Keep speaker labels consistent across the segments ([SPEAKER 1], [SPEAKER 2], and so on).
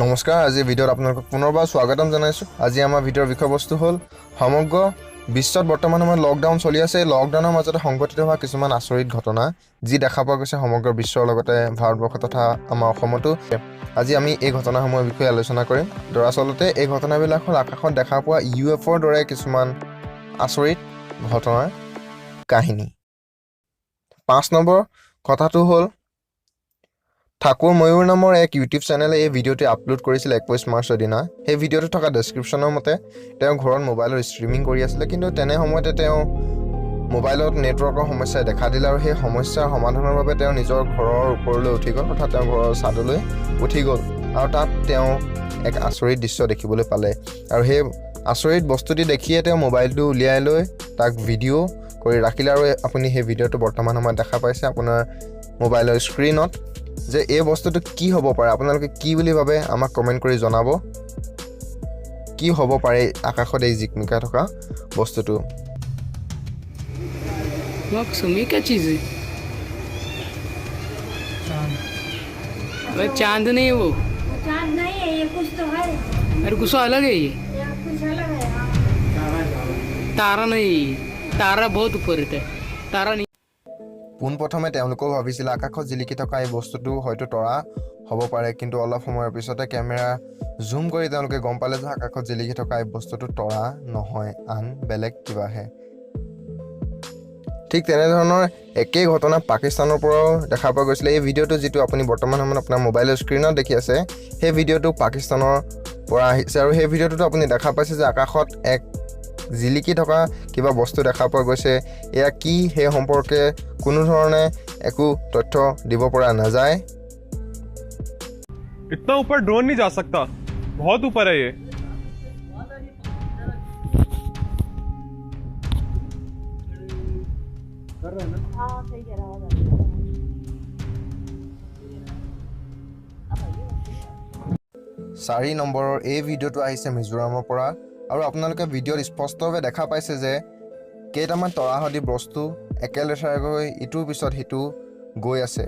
[SPEAKER 1] নমস্কাৰ আজি ভিডিঅ'ত আপোনালোকক পুনৰবাৰ স্বাগতম জনাইছোঁ। আজি আমাৰ ভিডিঅ'ৰ বিষয়বস্তু হ'ল সমগ্ৰ বিশ্বত বৰ্তমান সময়ত লকডাউন চলি আছে। লকডাউনৰ মাজতে সংঘটিত হোৱা কিছুমান আচৰিত ঘটনা যি দেখা পোৱা গৈছে সমগ্ৰ বিশ্বৰ লগতে ভাৰতবৰ্ষ তথা আমাৰ অসমতো। আজি আমি এই ঘটনাসমূহৰ বিষয়ে আলোচনা কৰিম। দৰাচলতে এই ঘটনাবিলাক হ'ল আকাশত দেখা পোৱা UFOৰ দৰে কিছুমান আচৰিত ঘটনাৰ কাহিনী। 5 নম্বৰ কথাটো হ'ল ঠাকুৰ ময়ূৰ নামৰ এক ইউটিউব চেনেলে এই ভিডিঅ'টি আপলোড কৰিছিল 21 মাৰ্চৰ দিনা। সেই ভিডিঅ'টো থকা ডেছক্ৰিপশ্যনৰ মতে তেওঁ ঘৰত মোবাইলৰ ষ্ট্ৰিমিং কৰি আছিলে, কিন্তু তেনে সময়তে তেওঁ মোবাইলত নেটৱৰ্কৰ সমস্যাই দেখা দিলে আৰু সেই সমস্যাৰ সমাধানৰ বাবে তেওঁ নিজৰ ঘৰৰ ওপৰলৈ উঠি গ'ল, অৰ্থাৎ তেওঁ ঘৰৰ ছাদলৈ উঠি গ'ল আৰু তাত তেওঁ এক আচৰিত দৃশ্য দেখিবলৈ পালে। আৰু সেই আচৰিত বস্তুটি দেখিয়ে তেওঁ মোবাইলটো উলিয়াই লৈ তাক ভিডিঅ' কৰি ৰাখিলে। আৰু আপুনি সেই ভিডিঅ'টো বৰ্তমান সময়ত দেখা পাইছে আপোনাৰ মোবাইলৰ স্ক্ৰীনত। যে এই বস্তুটো কি হ'ব পাৰে, আপোনালোকে কি বুলি ভাবে আমাক কমেণ্ট কৰি জনাব। কি হ'ব পাৰে আকাশত এই জিকমিকাই থকা বস্তুটো?
[SPEAKER 2] मौसमी क्या चीज़ है? अरे चांद नहीं है वो।
[SPEAKER 3] चांद नहीं है ये, कुछ तो है।
[SPEAKER 2] अरे कुछ अलग है ये।
[SPEAKER 3] कुछ अलग है।
[SPEAKER 2] तारा नहीं, तारा बहुत ऊपर रहता है, तारा नहीं।
[SPEAKER 1] পোনপ্ৰথমে তেওঁলোকেও ভাবিছিলে আকাশত জিলিকি থকা এই বস্তুটো হয়তো তৰা হ'ব পাৰে, কিন্তু অলপ সময়ৰ পিছতে কেমেৰা জুম কৰি তেওঁলোকে গম পালে যে আকাশত জিলিকি থকা এই বস্তুটো তৰা নহয়, আন বেলেগ কিবাহে। ঠিক তেনেধৰণৰ একেই ঘটনা পাকিস্তানৰ পৰাও দেখা পোৱা গৈছিলে। এই ভিডিঅ'টো যিটো আপুনি বৰ্তমান সময়ত আপোনাৰ মোবাইলৰ স্ক্ৰীণত দেখি আছে, সেই ভিডিঅ'টো পাকিস্তানৰ পৰা আহিছে। আৰু সেই ভিডিঅ'টোতো আপুনি দেখা পাইছে যে আকাশত এক জিলিকি থকা কিবা বস্তু দেখা পোৱা গৈছে। এয়া কি সেই সম্পৰ্কে কোনো ধৰণে একো তথ্য দিব পৰা নাযায়।
[SPEAKER 4] इतना ऊपर ड्रोन नहीं जा सकता, बहुत ऊपर है ये।
[SPEAKER 3] हाँ सही कह रहा है।
[SPEAKER 1] 4 নম্বৰৰ এই ভিডিঅ'টো আহিছে মিজোৰামৰ পৰা। আৰু আপোনালোকে ভিডিঅ'ত স্পষ্টভাৱে দেখা পাইছে যে কেইটামান তৰাসদৃশ বস্তু একেলেঠাৰিকৈ ইটোৰ পিছত সিটো গৈ আছে।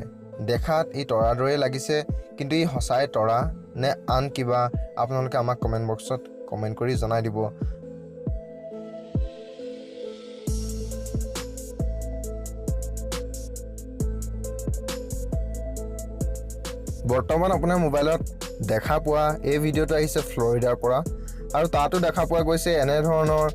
[SPEAKER 1] দেখাত ই তৰাৰ দৰেই লাগিছে, কিন্তু ই সঁচাই তৰা নে আন কিবা, আপোনালোকে আমাক কমেণ্ট বক্সত কমেণ্ট কৰি জনাই দিব। বৰ্তমান আপোনাৰ মোবাইলত দেখা পোৱা এই ভিডিঅ'টো আহিছে ফ্লৰিডাৰ পৰা। আৰু তাতো দেখা পোৱা গৈছে এনেধৰণৰ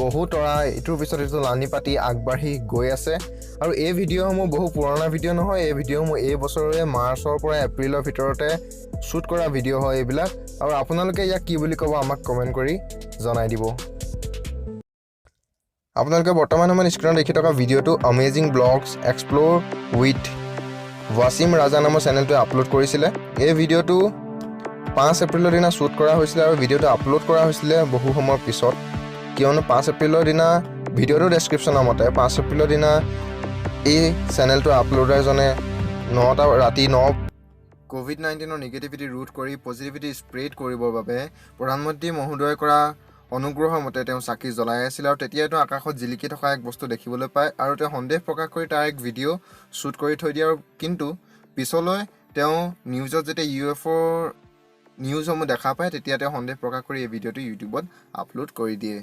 [SPEAKER 1] বহু তৰা ইটোৰ পিছত ইটো লানি পাতি আগবাঢ়ি গৈ আছে। আৰু এই ভিডিঅ'সমূহ বহু পুৰণা ভিডিঅ' নহয়, এই ভিডিঅ'সমূহ এই বছৰৰে মাৰ্চৰ পৰা এপ্ৰিলৰ ভিতৰতে শ্বুট কৰা ভিডিঅ' হয় এইবিলাক। আৰু আপোনালোকে ইয়াক কি বুলি ক'ব আমাক কমেণ্ট কৰি জনাই দিব। আপোনালোকে বৰ্তমান সময়ত স্ক্ৰীণত দেখি থকা ভিডিঅ'টো অমেজিং ব্লগছ এক্সপ্ল'ৰ উইথ ৱাছিম ৰাজা নামৰ চেনেলটোৱে আপলোড কৰিছিলে। এই ভিডিঅ'টো 5 এপ্ৰিলৰ দিনা শ্বুট কৰা হৈছিলে আৰু ভিডিঅ'টো আপলোড কৰা হৈছিলে বহু সময়ৰ পিছত, কিয়নো 5 এপ্ৰিলৰ দিনা ভিডিঅ'টো ডেছক্ৰিপশ্যনৰ মতে 5 এপ্ৰিলৰ দিনা এই চেনেলটোৰ আপলোডাৰজনে 9 ৰাতি COVID-19 নিগেটিভিটি ৰোধ কৰি পজিটিভিটি স্প্ৰেড কৰিবৰ বাবে প্ৰধানমন্ত্ৰী মহোদয়ে কৰা অনুগ্ৰহৰ মতে তেওঁ চাকি জ্বলাই আছিল। আৰু তেতিয়াই তেওঁ আকাশত জিলিকি থকা এক বস্তু দেখিবলৈ পায় আৰু তেওঁ সন্দেহ প্ৰকাশ কৰি তাৰ এক ভিডিঅ' শ্বুট কৰি থৈ দিয়ে। আৰু কিন্তু পিছলৈ তেওঁ নিউজত যেতিয়া UFOৰ নিউজসমূহ দেখা পায়, তেতিয়া তেওঁ সন্দেহ প্ৰকাশ কৰি এই ভিডিঅ'টো ইউটিউবত আপলোড কৰি দিয়ে।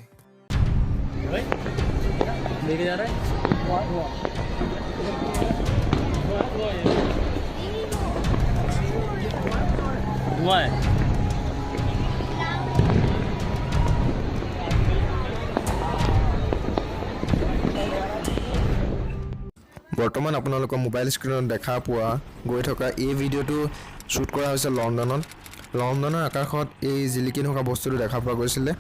[SPEAKER 1] বৰ্তমান আপোনালোকৰ মোবাইল স্ক্ৰীণত দেখা পোৱা গৈ থকা এই ভিডিঅ'টো শ্বুট কৰা হৈছে লণ্ডনৰ আকাশত এই জিলিকি থকা বস্তুটো দেখা পোৱা গৈছিলে।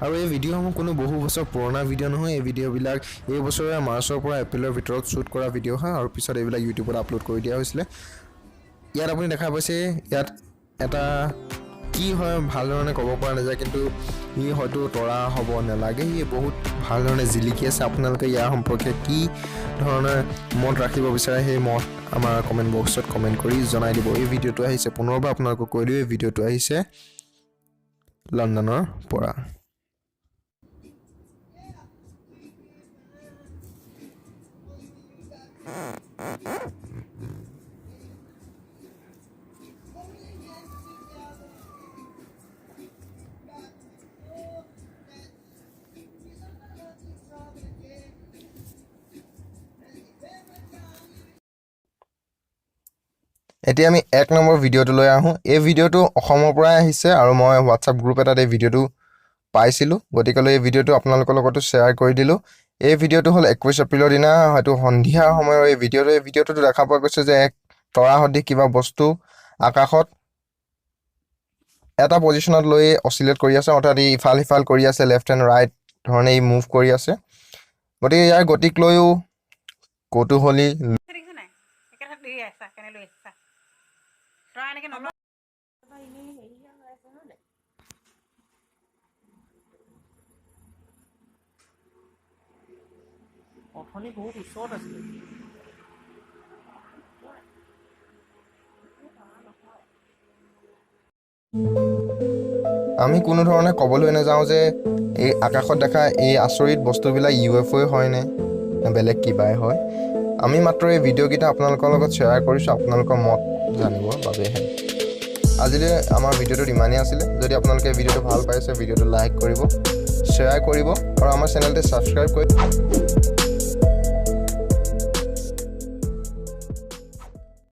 [SPEAKER 1] আৰু এই ভিডিঅ'সমূহ কোনো বহু বছৰ পুৰণা ভিডিঅ' নহয়, এই ভিডিঅ'বিলাক এই বছৰে মাৰ্চৰ পৰা এপ্ৰিলৰ ভিতৰত শ্বুট কৰা ভিডিঅ' হয় আৰু পিছত এইবিলাক ইউটিউবত আপলোড কৰি দিয়া হৈছিলে। ইয়াত আপুনি দেখা পাইছে, ইয়াত এটা কি হয় ভালধৰণে ক'ব পৰা নাযায়, কিন্তু ই হয়তো তৰা হ'ব নালাগে, ই বহুত ভালধৰণে জিলিকি আছে। আপোনালোকে ইয়াৰ সম্পৰ্কে কি ধৰণে মত ৰাখিব বিচাৰে সেই মত আমাৰ কমেণ্ট বক্সত কমেণ্ট কৰি জনাই দিব। এই ভিডিঅ'টো আহিছে, পুনৰবাৰ আপোনালোকক কৈ দিওঁ, এই ভিডিঅ'টো আহিছে লণ্ডনৰ পৰা। এতিয়া আমি 1 নম্বৰ ভিডিঅ'টো লৈ আহোঁ। এই ভিডিঅ'টো অসমৰ পৰাই আহিছে আৰু মই হোৱাটছআপ গ্ৰুপ এটাত এই ভিডিঅ'টো পাইছিলোঁ, গতিকেলৈ এই ভিডিঅ'টো আপোনালোকৰ লগতো শ্বেয়াৰ কৰি দিলোঁ। এই ভিডিঅ'টো হ'ল 21 এপ্ৰিলৰ দিনা, হয়তো সন্ধিয়াৰ সময়ৰ এই ভিডিঅ'টো দেখা পোৱা গৈছে যে এক তৰা সদৃশ কিবা বস্তু আকাশত এটা পজিশ্যনত লৈ অচিলেট কৰি আছে, অৰ্থাৎ ই ইফাল সিফাল কৰি আছে, লেফ্ট এণ্ড ৰাইট ধৰণে ই মুভ কৰি আছে। গতিকে ইয়াৰ গতিক লৈও কৌতূহলী
[SPEAKER 2] অথনি বহুত ওচৰত আছিলে।
[SPEAKER 1] আমি কোনো ধৰণে ক'বলৈ নাযাওঁ যে এই আকাশত দেখা এই আচৰিত বস্তুবিলাক UFO হয়নে বেলেগ কিবাই হয়। আমি মাত্ৰ এই ভিডিঅ'কেইটা আপোনালোকৰ লগত শ্বেয়াৰ কৰিছোঁ আপোনালোকৰ মত জানিবৰ বাবেহে। আজিলৈ আমাৰ ভিডিঅ'টোত ইমানেই আছিলে। যদি আপোনালোকে ভিডিঅ'টো ভাল পাইছে, ভিডিঅ'টো লাইক কৰিব, শ্বেয়াৰ কৰিব আৰু আমাৰ চেনেলটো ছাবস্ক্ৰাইব কৰিব।